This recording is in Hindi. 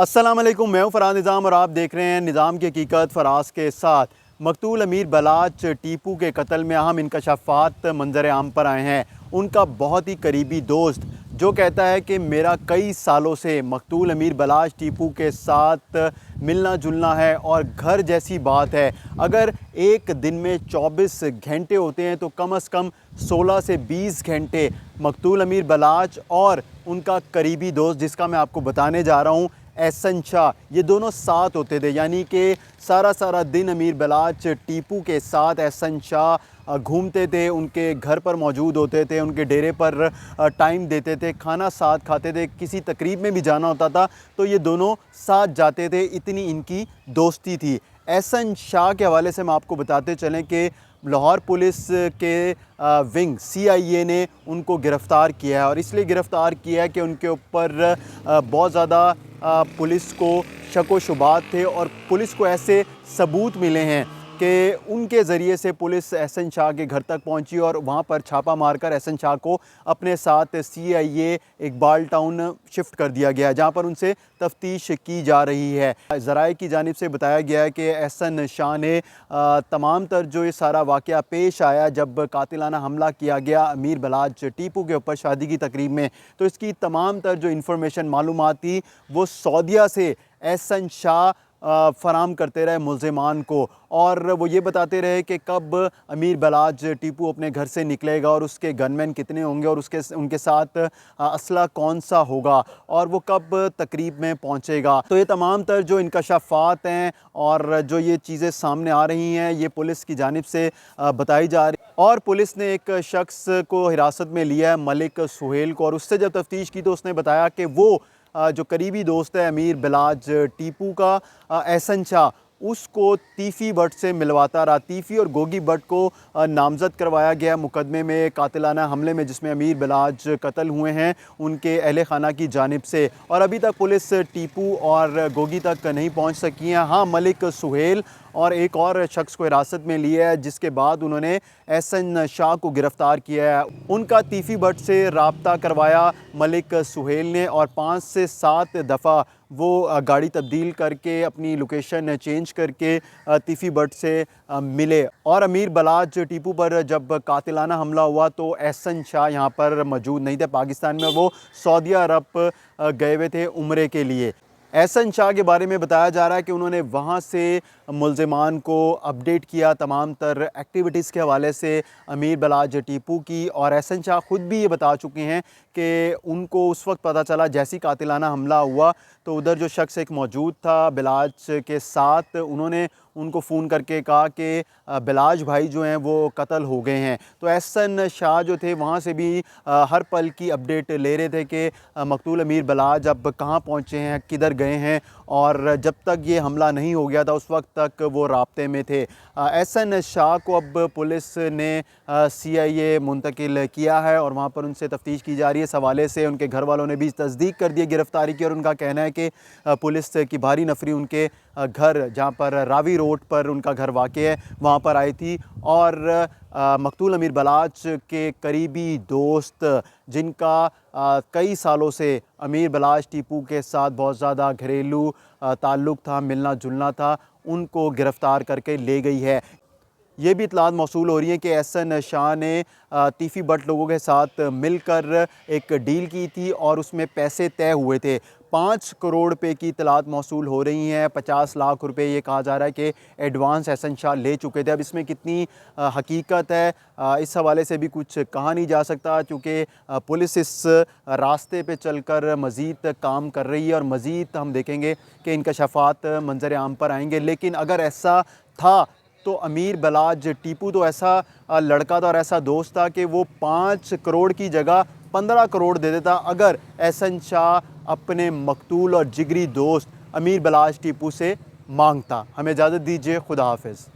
अस्सलाम वालेकुम, मैं हूं फरहान निज़ाम और आप देख रहे हैं निज़ाम की हकीकत फराज के साथ। मकतूल अमीर बलाच टीपू के कत्ल में अहम इंकशाफात मंजर आम पर आए हैं। उनका बहुत ही करीबी दोस्त जो कहता है कि मेरा कई सालों से मकतूल अमीर बलाच टीपू के साथ मिलना जुलना है और घर जैसी बात है। अगर एक दिन में 24 घंटे होते हैं तो कम से कम 16 से 20 घंटे मकतूल अमीर बलाच और उनका करीबी दोस्त, जिसका मैं आपको बताने जा रहा हूँ, एहसन शाह, ये दोनों साथ होते थे। यानी कि सारा दिन अमीर बलाच टीपू के साथ एहसन शाह घूमते थे, उनके घर पर मौजूद होते थे, उनके डेरे पर टाइम देते थे, खाना साथ खाते थे। किसी तकरीब में भी जाना होता था तो ये दोनों साथ जाते थे, इतनी इनकी दोस्ती थी। एहसन शाह के हवाले से हम आपको बताते चलें कि लाहौर पुलिस के विंग CIA ने उनको गिरफ़्तार किया है और इसलिए गिरफ़्तार किया है कि उनके ऊपर बहुत ज़्यादा पुलिस को शक व शुबात थे और पुलिस को ऐसे सबूत मिले हैं कि उनके ज़रिए से पुलिस एहसन शाह के घर तक पहुंची और वहां पर छापा मारकर एहसन शाह को अपने साथ CIA इकबाल टाउन शिफ्ट कर दिया गया, जहां पर उनसे तफ्तीश की जा रही है। ज़राए की जानिब से बताया गया है कि एहसन शाह ने तमाम तर जो ये सारा वाक़या पेश आया जब कातिलाना हमला किया गया अमीर बलाच टीपू के ऊपर शादी की तकरीब में, तो इसकी तमाम तर जो इन्फॉर्मेशन मालूमात थी वो सऊदीया से एहसन शाह फ़राहम करते रहे मुल्ज़िमान को, और वो ये बताते रहे कि कब अमीर बलाच टीपू अपने घर से निकलेगा और उसके गनमैन कितने होंगे और उनके साथ असला कौन सा होगा और वो कब तकरीब में पहुंचेगा। तो ये तमाम तर जो इंकशाफात हैं और जो ये चीज़ें सामने आ रही हैं ये पुलिस की जानिब से बताई जा रही। और पुलिस ने एक शख्स को हिरासत में लिया है, मलिक सुहेल को, और उससे जब तफ्तीश की तो उसने बताया कि वो जो करीबी दोस्त है अमीर बलाच टीपू का, एहसन शाह, उसको तीफ़ी भट्ट से मिलवाता रहा। तीफ़ी और गोगी भट्ट को नामज़द करवाया गया मुकदमे में, कातिलाना हमले में जिसमें अमीर बलाच कत्ल हुए हैं उनके अहले खाना की जानिब से। और अभी तक पुलिस टीपू और गोगी तक नहीं पहुंच सकी है। हाँ, मलिक सुहेल और एक और शख्स को हिरासत में लिया है, जिसके बाद उन्होंने एहसन शाह को गिरफ़्तार किया है। उनका तीफ़ी भट्ट से रब्ता करवाया मलिक सुहेल ने और 5 से 7 दफ़ा वो गाड़ी तब्दील करके अपनी लोकेशन चेंज करके तीफ़ी भट्ट से मिले। और अमीर बलाच टीपू पर जब कातिलाना हमला हुआ तो एहसन शाह यहाँ पर मौजूद नहीं थे पाकिस्तान में, वो सऊदी अरब गए हुए थे उम्रे के लिए। एहसन शाह के बारे में बताया जा रहा है कि उन्होंने वहाँ से मुल्ज़िमान को अपडेट किया तमाम तर एक्टिविटीज़ के हवाले से अमीर बलाच टीपू की, और एहसन शाह ख़ुद भी ये बता चुके हैं कि उनको उस वक्त पता चला जैसी कातिलाना हमला हुआ तो उधर जो शख्स एक मौजूद था बलाच के साथ, उन्होंने उनको फ़ोन करके कहा कि बलाच भाई जो हैं वो कत्ल हो गए हैं। तो एहसन शाह जो थे वहाँ से भी हर पल की अपडेट ले रहे थे कि मकतूल अमीर बलाच अब कहाँ पहुँचे हैं, किधर गए हैं, और जब तक ये हमला नहीं हो गया था उस वक्त तक वो राब्ते में थे। एहसन शाह को अब पुलिस ने CIA मुंतकिल किया है और वहाँ पर उनसे तफ्तीश की जा रही है। इस हवाले से उनके घर वालों ने भी तस्दीक कर दी गिरफ़्तारी की और उनका कहना है कि पुलिस की भारी नफरी उनके घर, जहाँ पर रावी रोड पर उनका घर वाक़ है, वहाँ पर आई थी। और मकतूल अमीर बलाच के करीबी दोस्त, जिनका कई सालों से अमीर बलाच टीपू के साथ बहुत ज़्यादा घरेलू ताल्लुक़ था, मिलना जुलना था, उनको गिरफ़्तार करके ले गई है। ये भी इतलात मौसूल हो रही है कि एहसन शाह ने तीफ़ी भट्ट लोगों के साथ मिलकर एक डील की थी और उसमें पैसे तय हुए थे। 5 करोड़ रुपए की इतलात मौसूल हो रही हैं। 50 लाख रुपए ये कहा जा रहा है कि एडवांस एहसन शाह ले चुके थे। अब इसमें कितनी हकीकत है इस हवाले से भी कुछ कहा नहीं जा सकता, क्योंकि पुलिस इस रास्ते पे चलकर मज़ीद काम कर रही है और मज़ीद हम देखेंगे कि इंकशाफात मंजर आम पर आएंगे। लेकिन अगर ऐसा था तो अमीर बलाच टीपू तो ऐसा लड़का था और ऐसा दोस्त था कि वो 5 करोड़ की जगह 15 करोड़ दे देता अगर एहसन शाह अपने मकतूल और जिगरी दोस्त अमीर बलाच टीपू से मांगता। हमें इजाज़त दीजिए, खुदा हाफ़िज़।